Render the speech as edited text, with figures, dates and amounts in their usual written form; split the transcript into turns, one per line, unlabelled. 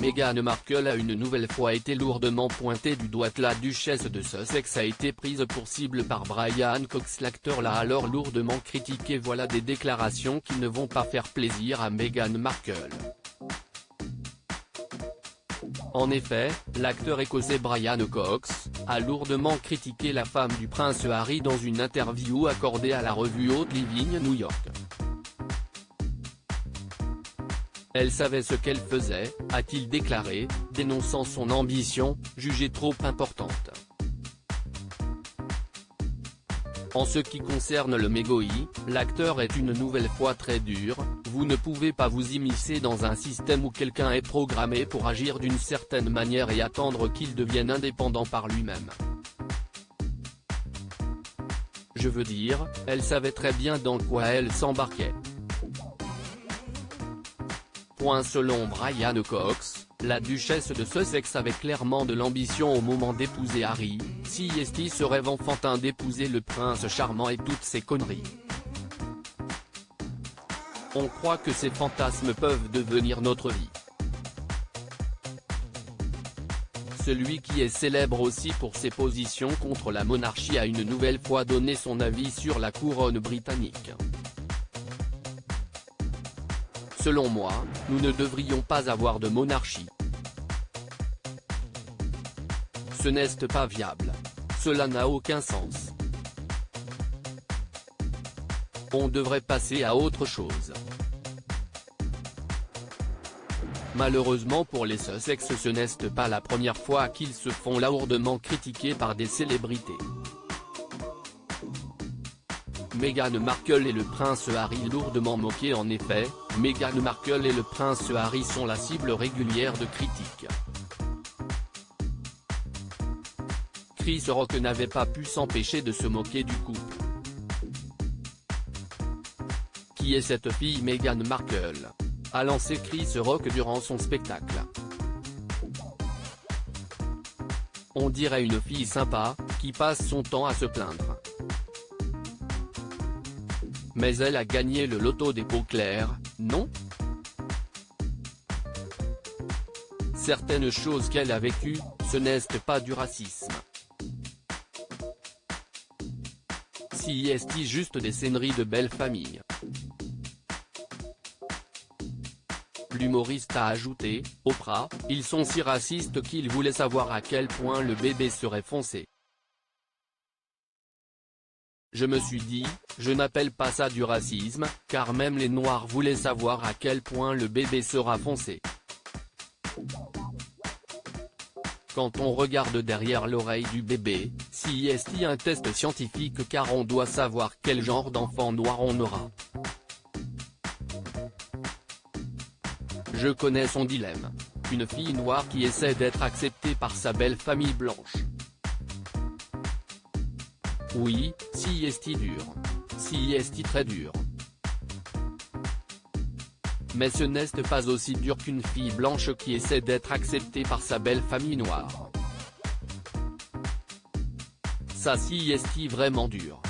Meghan Markle a une nouvelle fois été lourdement pointée du doigt. La duchesse de Sussex a été prise pour cible par Brian Cox. L'acteur l'a alors lourdement critiqué. Voilà des déclarations qui ne vont pas faire plaisir à Meghan Markle. En effet, l'acteur écossais Brian Cox a lourdement critiqué la femme du prince Harry dans une interview accordée à la revue Hot Living New York. Elle savait ce qu'elle faisait, a-t-il déclaré, dénonçant son ambition, jugée trop importante. En ce qui concerne le Megoi, l'acteur est une nouvelle fois très dur. Vous ne pouvez pas vous immiscer dans un système où quelqu'un est programmé pour agir d'une certaine manière et attendre qu'il devienne indépendant par lui-même. Je veux dire, elle savait très bien dans quoi elle s'embarquait. Selon Brian Cox, la duchesse de Sussex avait clairement de l'ambition au moment d'épouser Harry. Si ce rêve enfantin d'épouser le prince charmant et toutes ces conneries. On croit que ces fantasmes peuvent devenir notre vie. Celui qui est célèbre aussi pour ses positions contre la monarchie a une nouvelle fois donné son avis sur la couronne britannique. Selon moi, nous ne devrions pas avoir de monarchie. Ce n'est pas viable. Cela n'a aucun sens. On devrait passer à autre chose. Malheureusement pour les Sussex, ce n'est pas la première fois qu'ils se font lourdement critiquer par des célébrités. Meghan Markle et le prince Harry lourdement moqués. En effet, Meghan Markle et le prince Harry sont la cible régulière de critiques. Chris Rock n'avait pas pu s'empêcher de se moquer du couple. Qui est cette fille? Meghan Markle, a lancé Chris Rock durant son spectacle. On dirait une fille sympa, qui passe son temps à se plaindre. Mais elle a gagné le loto des peaux claires, non? Certaines choses qu'elle a vécues, ce n'est pas du racisme. Si juste des scéneries de belle famille. L'humoriste a ajouté, Oprah, ils sont si racistes qu'ils voulaient savoir à quel point le bébé serait foncé. Je me suis dit, je n'appelle pas ça du racisme, car même les Noirs voulaient savoir à quel point le bébé sera foncé. Quand on regarde derrière l'oreille du bébé, si un test scientifique car on doit savoir quel genre d'enfant noir on aura. Je connais son dilemme. Une fille noire qui essaie d'être acceptée par sa belle famille blanche. Oui, si dur. Si très dur. Mais ce n'est pas aussi dur qu'une fille blanche qui essaie d'être acceptée par sa belle famille noire. Ça si vraiment dur.